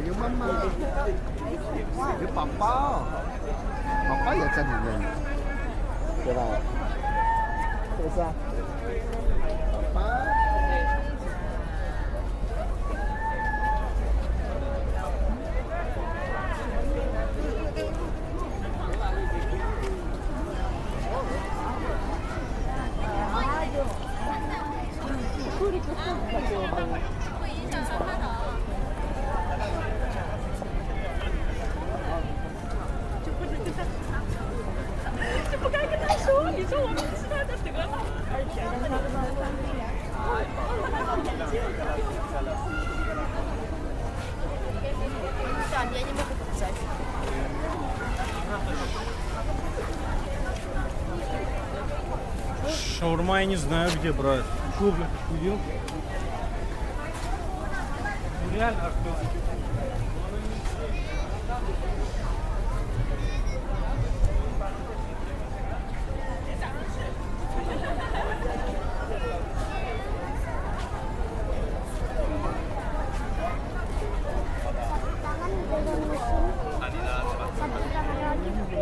Yung mama. Yung papa. Papa ya chân nhìn. Được rồi. Được sao? Papa. Шаурма я не знаю, где брать. Что, блядь, охуел? Ну, реально охуел.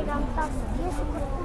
pegang tas dia seperti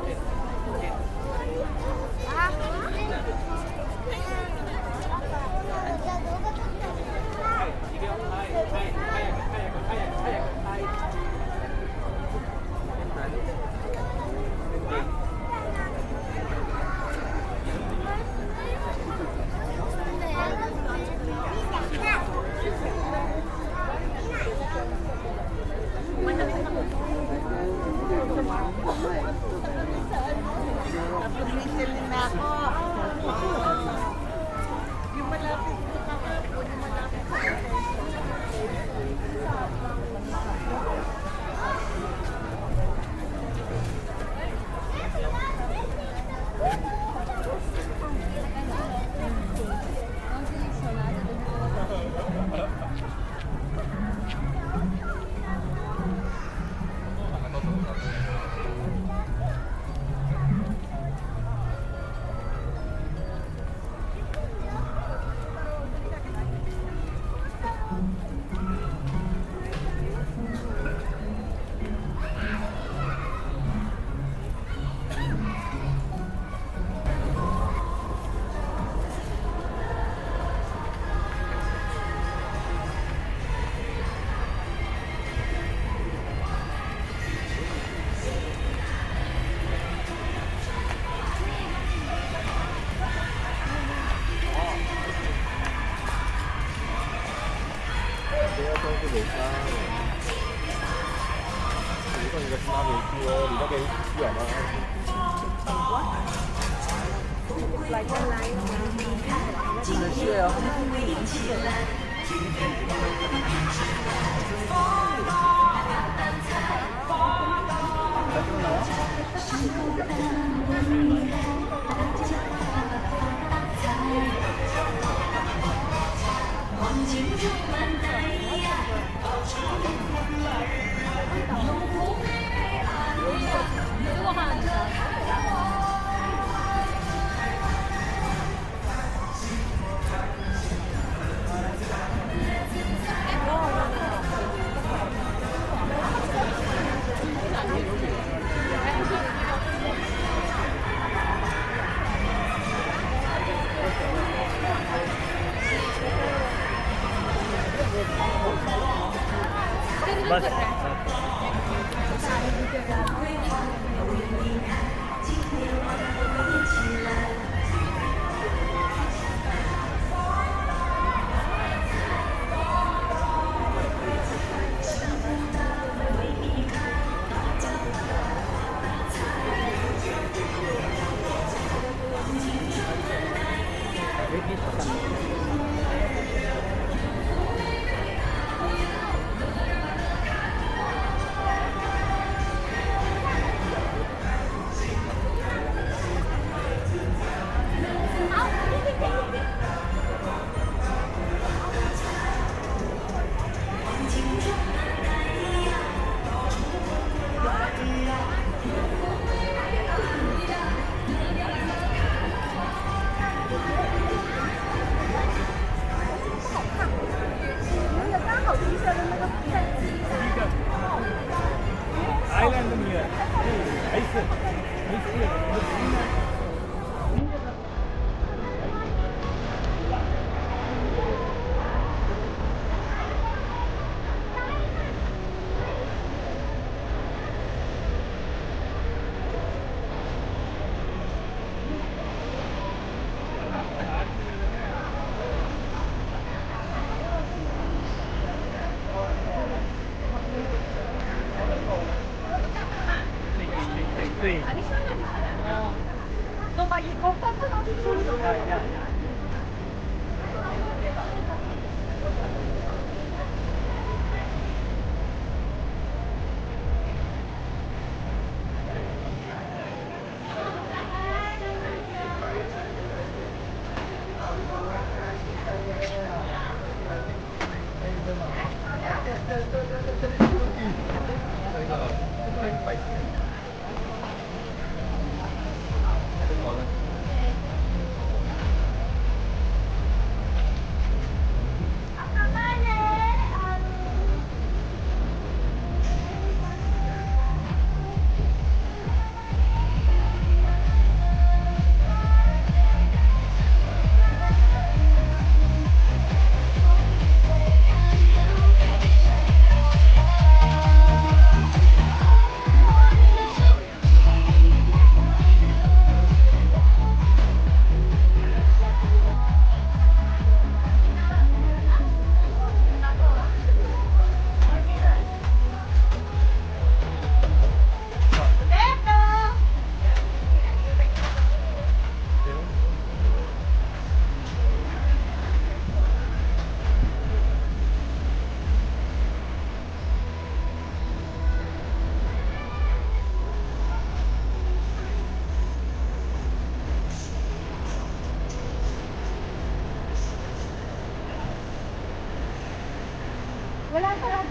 Wala ka lang.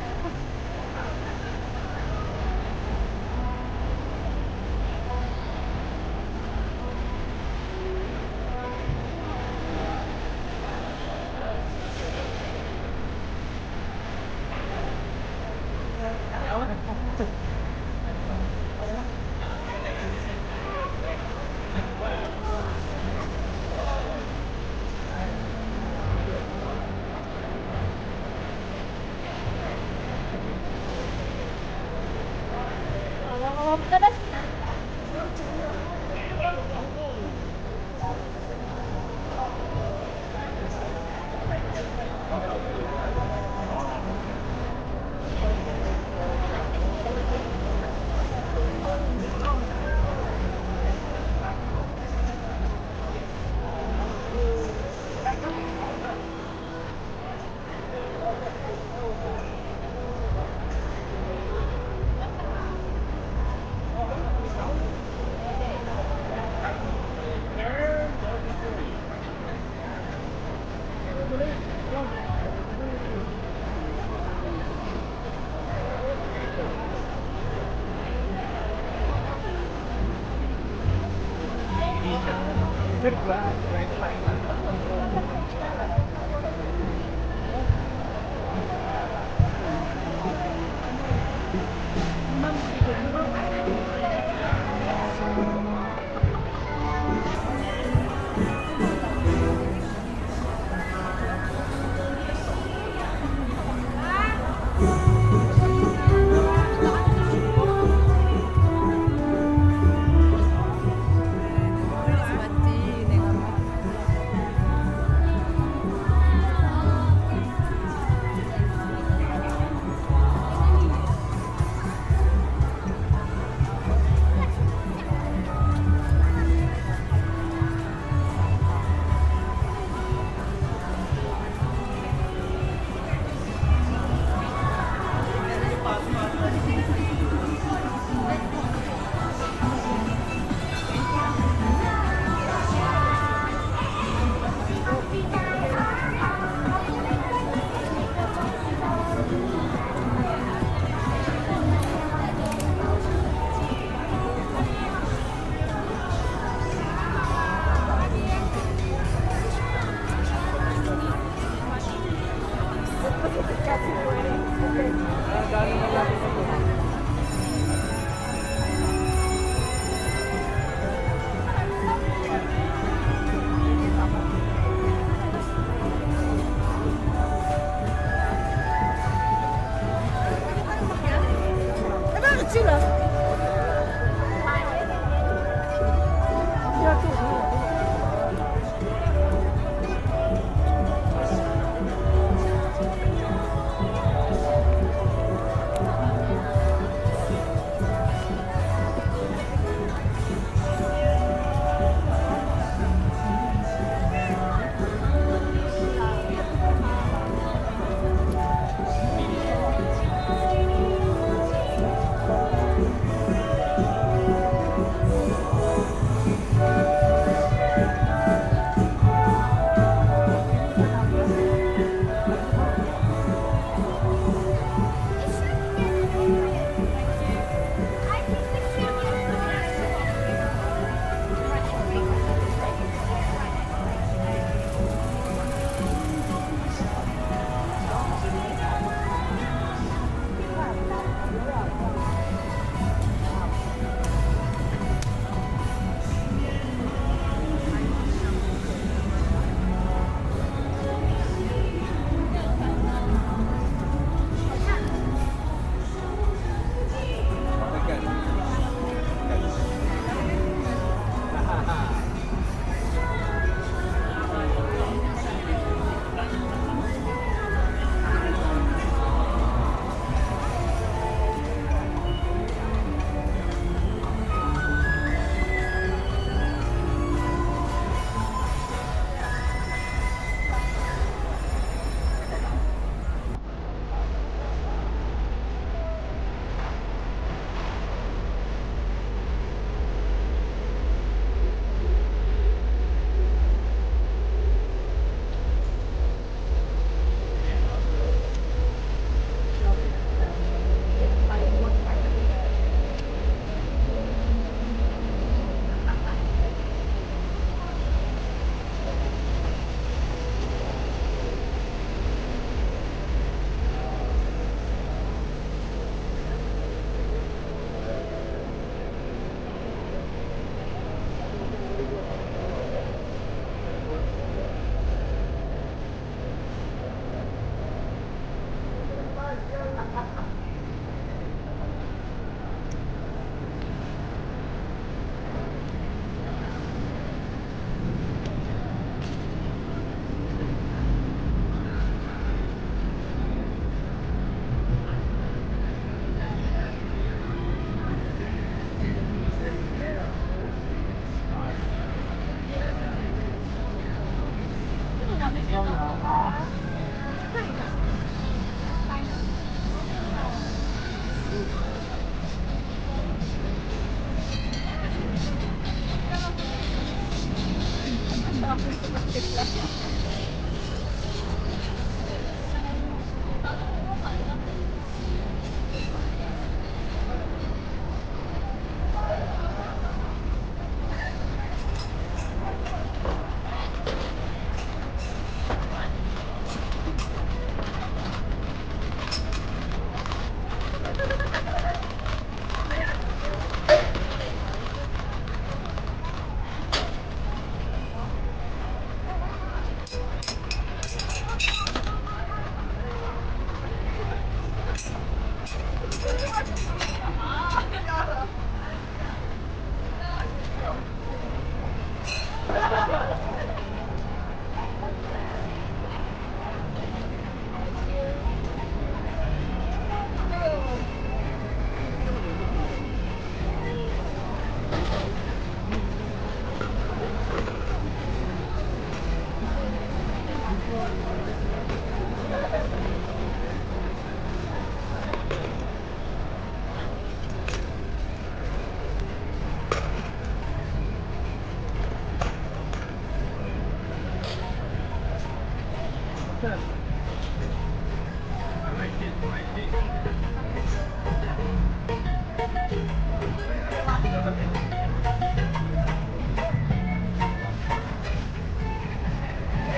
Madalas.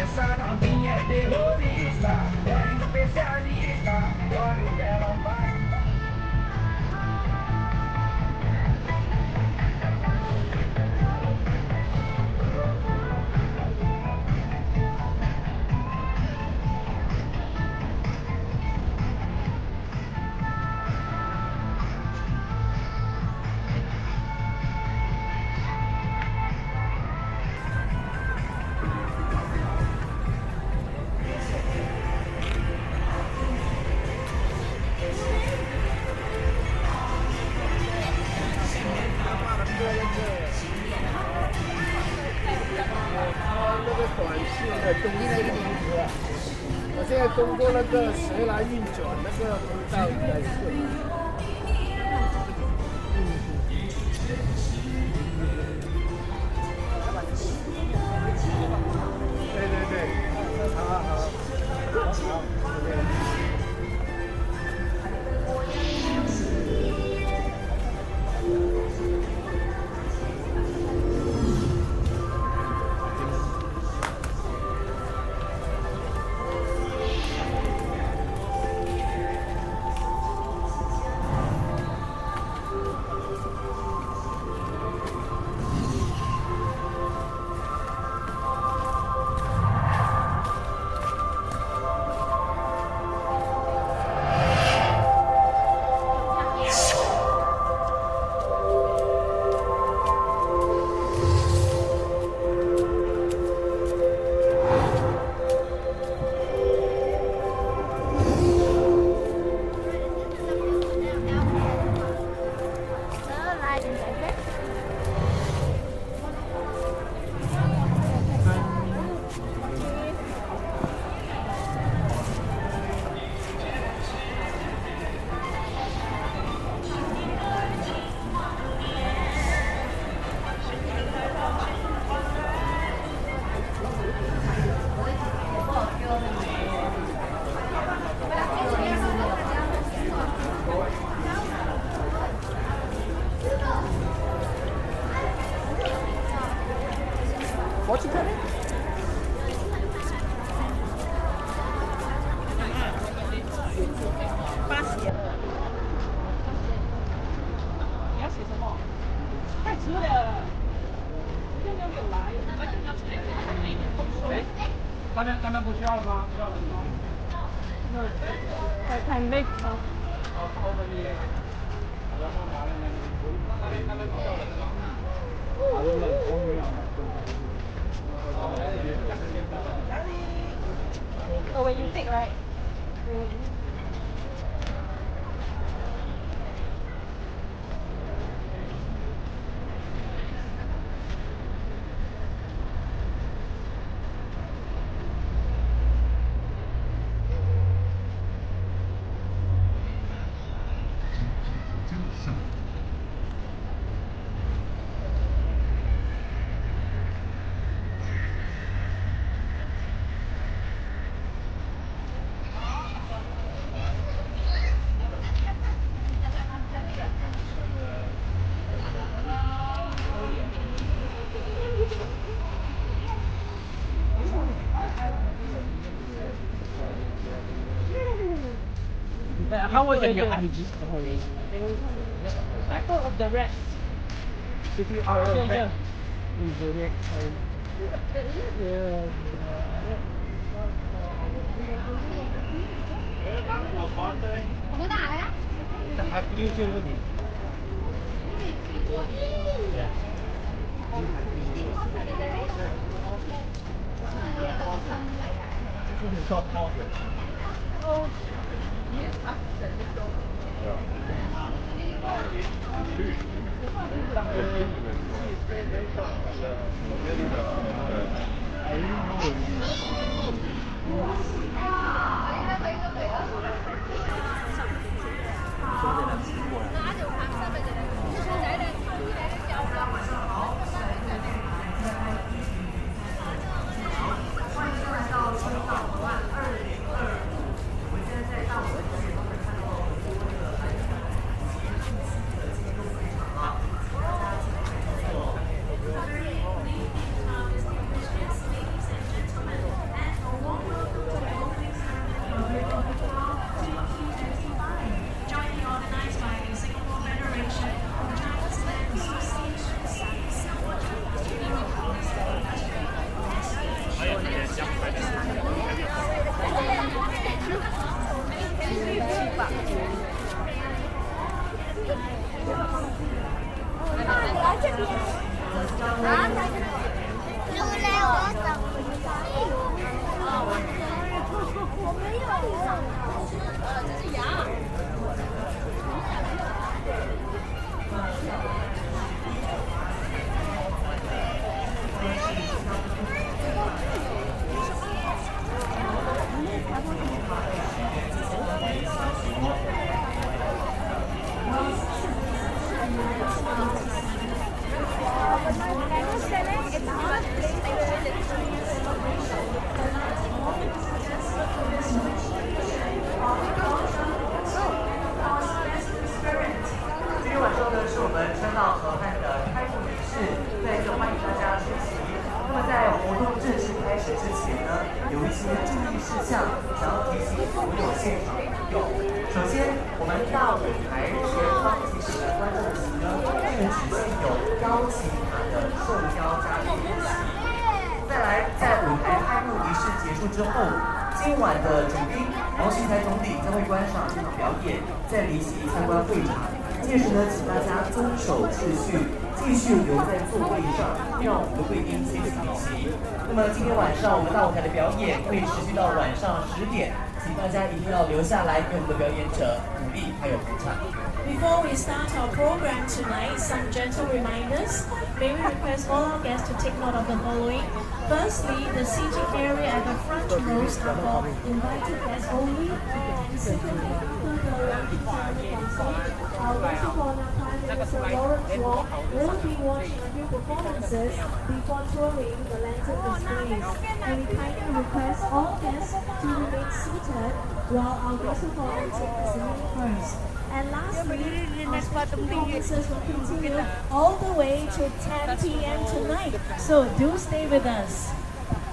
Essa novinha é terrorista, é especialista, olha o que ela faz.我现在通过那个蛇来运转那个通道来顺。对对对，好好好，对。What you coming? Thank 他们不需要吗？需要人吗？太累了。后面你，然后拿那个，他们不需要人吗？还是冷风一样的？Oh, when you take, right? How was your IG story? I thought of the rat. If you are a rat in zodiac sign. Yeah. Application 问题。Yeah. This one is called Paulson. Ja. I already know already. 想要提醒所有现场的朋友，首先我们大舞台前方其实观众席呢，是只是有邀请卡的受邀嘉宾席。再来，在舞台开幕仪式结束之后，今晚的主宾王新才总理将会观赏这场表演，再离席参观会场。届时呢，请大家遵守秩序。继续留在座位上，让我们的贵宾先行离席。那么今天晚上我们大舞台的表演会持续到晚上10点，请大家一定要留下来给我们的表演者鼓励还有捧场。Before we start our program tonight, some gentle reminders. May we request all our guests to take note of the following. Firstly, the seating area at the front rows are for invited guests only. And secondly, our guest of honor, Prime Minister Lawrence Wong, will be watching a few performances before touring the lantern displays. And we kindly request all guests to remain seated while our guest of honor takes the lead first. And lastly, our special performances will continue all the way to 10 p.m. tonight. So do stay with us.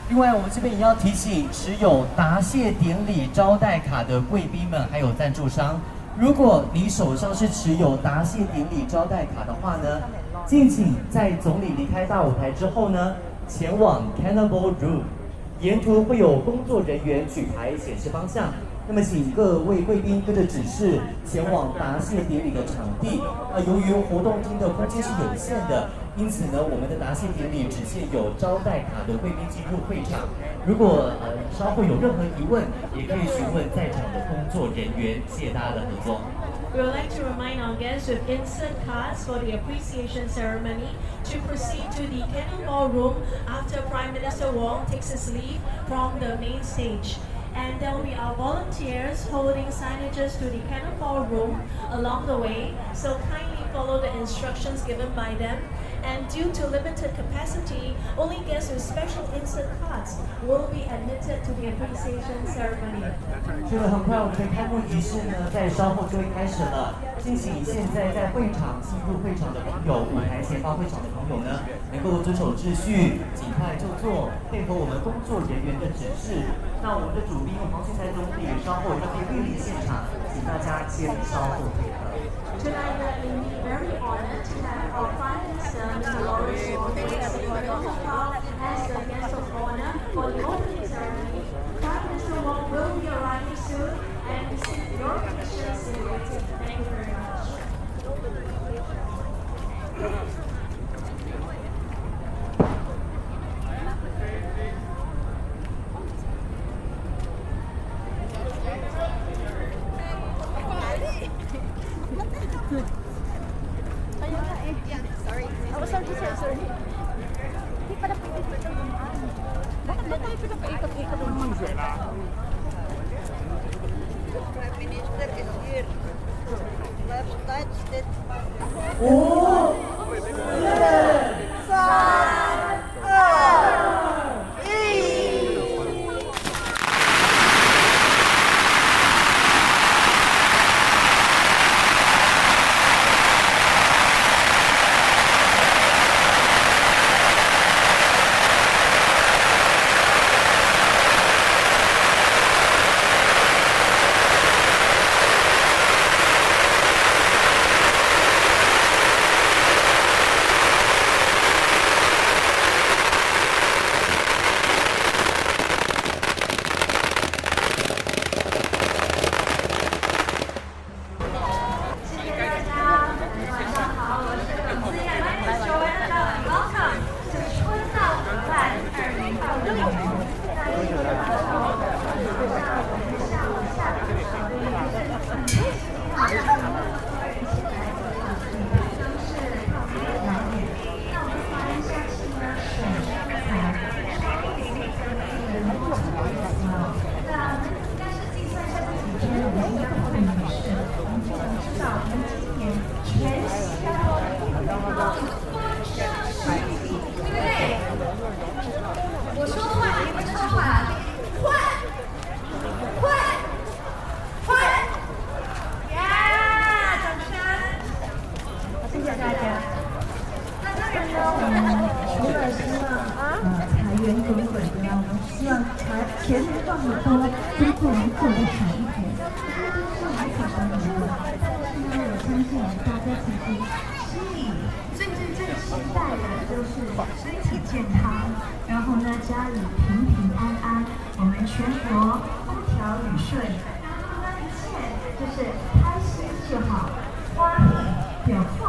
另外，我们这边也要提醒持有答谢典礼招待卡的贵宾们，还有赞助商，如果你手上是持有答谢典礼招待卡的话呢，敬请在总理离开大舞台之后呢，前往 Cannonball Room， 沿途会有工作人员举牌显示方向。那么，请各位贵宾跟着指示前往答谢典礼的场地。由于活动厅的空间是有限的，因此呢，我们的答谢典礼只限有招待卡的贵宾进入会场。如果稍后有任何疑问，也可以询问在场的工作人员。谢谢大家的合作。We would like to remind our guests with insert cards for the appreciation ceremony to proceed to the Cannonball Room after Prime Minister Wong takes his leave from the main stage. And there will be our volunteers holding signages to the Cannonball Room along the way, so kindly follow the instructions given by them. And due to limited capacity, only guests with special insert cards will be admitted to the appreciation ceremony. 是的，很快我们的开幕仪式呢，在稍后就会开始了。敬请现在在会场进入会场的朋友，舞台前方会场的朋友呢，能够遵守秩序，尽快就座，配合我们工作人员的指示。那我们的主宾黄新才总理稍后将会莅临现场，请大家先稍后配合。Tonight we are indeed very honored to have our Prime Minister, Mr. Lawrence Wong, as the guest of honor for the opening ceremony. Prime Minister Wong will be arriving soon and receive your permissions in waiting. Thank you very much. Sorry. Sorry. Hindi pala pinipit ang dumaan. Bakit ba tayo pinapaikot-ikot ang mga? Prime Minister is here. Let's touch it. 5、4、3、2、1。自己心里最期待的就是身体健康，然后呢家里平平安安，我们全国风调雨顺，然后呢一切就是开心就好，花蜜有福。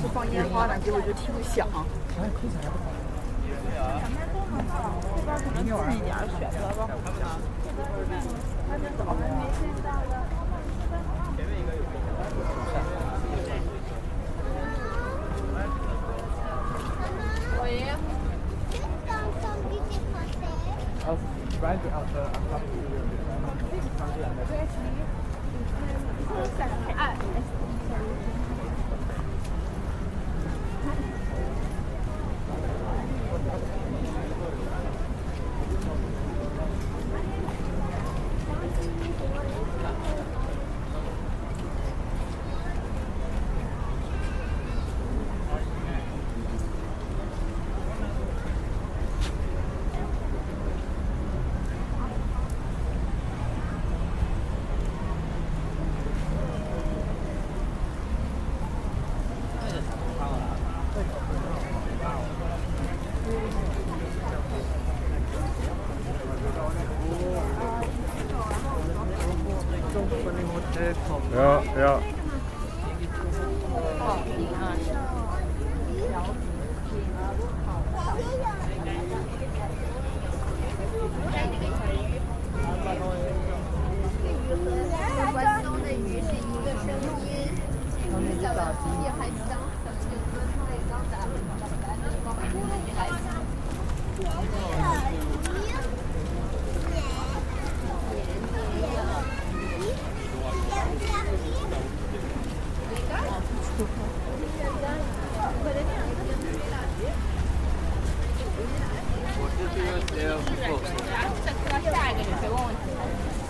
是放烟花的，结果就听响。这边可能自己点选择吧。Ja.关东的鱼是一个声音，小的也还香，下一个你可以问问题。